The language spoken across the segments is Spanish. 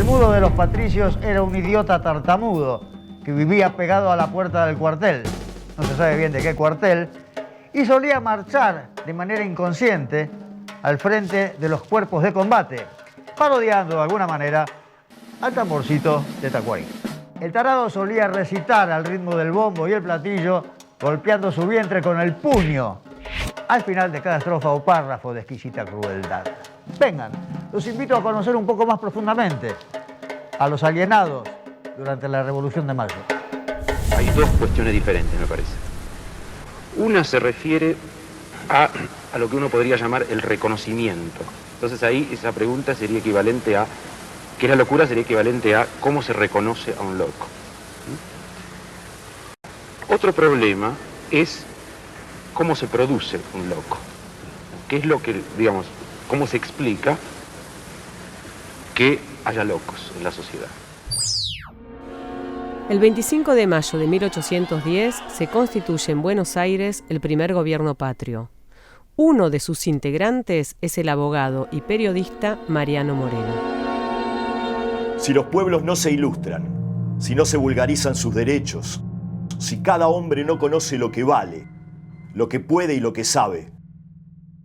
El mudo de los patricios era un idiota tartamudo que vivía pegado a la puerta del cuartel, no se sabe bien de qué cuartel, y solía marchar de manera inconsciente al frente de los cuerpos de combate, parodiando de alguna manera al tamborcito de Tacuarí. El tarado solía recitar al ritmo del bombo y el platillo, golpeando su vientre con el puño, al final de cada estrofa o párrafo de exquisita crueldad. Vengan, los invito a conocer un poco más profundamente a los alienados durante la Revolución de Mayo. Hay dos cuestiones diferentes, me parece. Una se refiere a lo que uno podría llamar el reconocimiento. Entonces ahí esa pregunta sería equivalente a, ¿qué es la locura? Sería equivalente a cómo se reconoce a un loco. Otro problema es cómo se produce un loco. ¿Qué es lo que, digamos, cómo se explica que haya locos en la sociedad? El 25 de mayo de 1810 se constituye en Buenos Aires el primer gobierno patrio. Uno de sus integrantes es el abogado y periodista Mariano Moreno. Si los pueblos no se ilustran, si no se vulgarizan sus derechos, si cada hombre no conoce lo que vale, lo que puede y lo que sabe,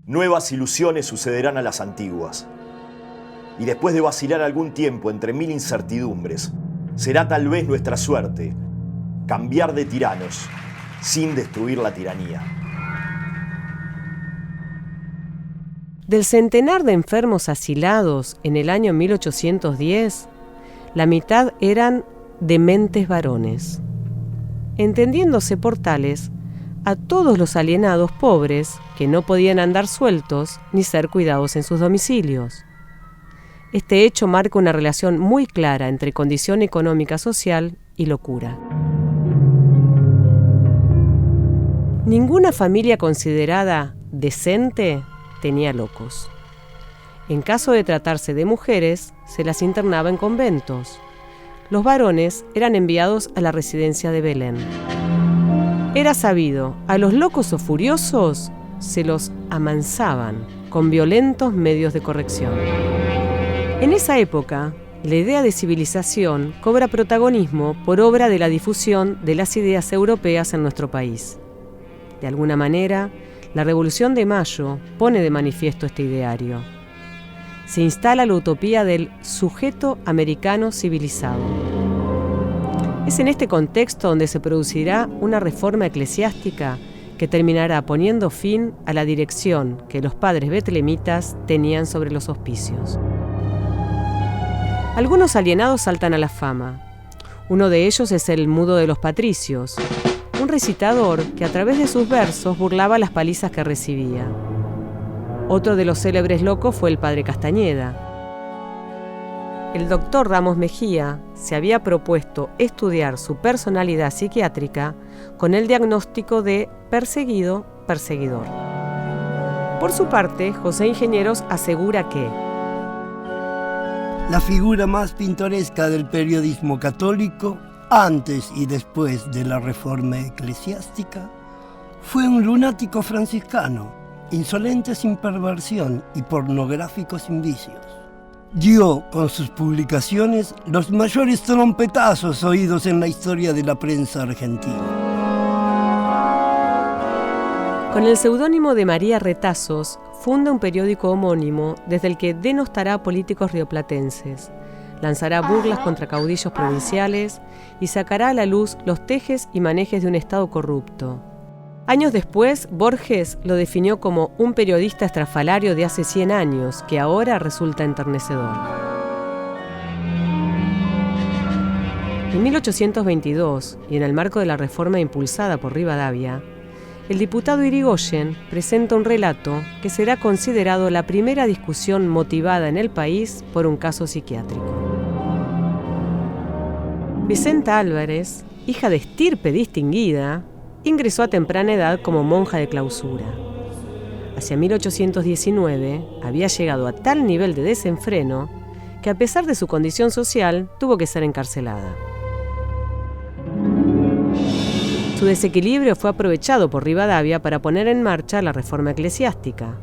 nuevas ilusiones sucederán a las antiguas. Y después de vacilar algún tiempo entre mil incertidumbres, será tal vez nuestra suerte cambiar de tiranos sin destruir la tiranía. Del centenar de enfermos asilados en el año 1810, la mitad eran dementes varones, entendiéndose por tales a todos los alienados pobres que no podían andar sueltos ni ser cuidados en sus domicilios. Este hecho marca una relación muy clara entre condición económica social y locura. Ninguna familia considerada decente tenía locos. En caso de tratarse de mujeres, se las internaba en conventos. Los varones eran enviados a la residencia de Belén. Era sabido, a los locos o furiosos se los amansaban con violentos medios de corrección. En esa época, la idea de civilización cobra protagonismo por obra de la difusión de las ideas europeas en nuestro país. De alguna manera, la Revolución de Mayo pone de manifiesto este ideario. Se instala la utopía del sujeto americano civilizado. Es en este contexto donde se producirá una reforma eclesiástica que terminará poniendo fin a la dirección que los padres betlemitas tenían sobre los hospicios. Algunos alienados saltan a la fama. Uno de ellos es el mudo de los patricios, un recitador que a través de sus versos burlaba las palizas que recibía. Otro de los célebres locos fue el padre Castañeda. El doctor Ramos Mejía se había propuesto estudiar su personalidad psiquiátrica con el diagnóstico de perseguido-perseguidor. Por su parte, José Ingenieros asegura que la figura más pintoresca del periodismo católico, antes y después de la reforma eclesiástica, fue un lunático franciscano, insolente sin perversión y pornográfico sin vicios. Dio con sus publicaciones los mayores trompetazos oídos en la historia de la prensa argentina. Con el seudónimo de María Retazos, funda un periódico homónimo desde el que denostará a políticos rioplatenses, lanzará burlas contra caudillos provinciales y sacará a la luz los tejes y manejes de un Estado corrupto. Años después, Borges lo definió como un periodista estrafalario de hace 100 años, que ahora resulta enternecedor. En 1822, y en el marco de la reforma impulsada por Rivadavia, el diputado Irigoyen presenta un relato que será considerado la primera discusión motivada en el país por un caso psiquiátrico. Vicenta Álvarez, hija de estirpe distinguida, ingresó a temprana edad como monja de clausura. Hacia 1819 había llegado a tal nivel de desenfreno que, a pesar de su condición social, tuvo que ser encarcelada. Su desequilibrio fue aprovechado por Rivadavia para poner en marcha la reforma eclesiástica.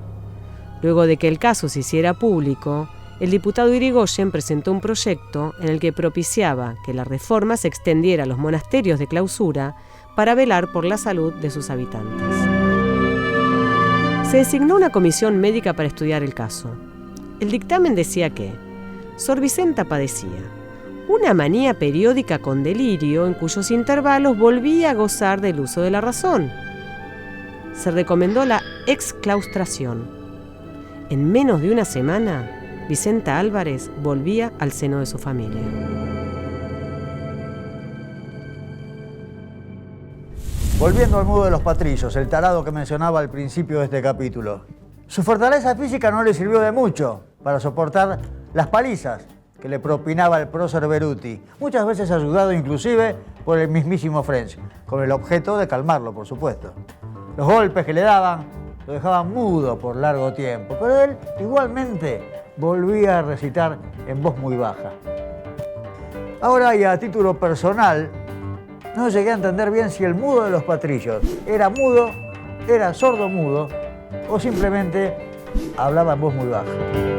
Luego de que el caso se hiciera público, el diputado Irigoyen presentó un proyecto en el que propiciaba que la reforma se extendiera a los monasterios de clausura para velar por la salud de sus habitantes. Se designó una comisión médica para estudiar el caso. El dictamen decía que Sor Vicenta padecía una manía periódica con delirio en cuyos intervalos volvía a gozar del uso de la razón. Se recomendó la exclaustración. En menos de una semana, Vicenta Álvarez volvía al seno de su familia. Volviendo al mudo de los Patrillos, el tarado que mencionaba al principio de este capítulo. Su fortaleza física no le sirvió de mucho para soportar las palizas que le propinaba el prócer Beruti, muchas veces ayudado inclusive por el mismísimo French, con el objeto de calmarlo, por supuesto. Los golpes que le daban lo dejaban mudo por largo tiempo, pero él igualmente volvía a recitar en voz muy baja. Ahora, y a título personal, no llegué a entender bien si el mudo de los Patrillos era mudo, era sordo mudo o simplemente hablaba en voz muy baja.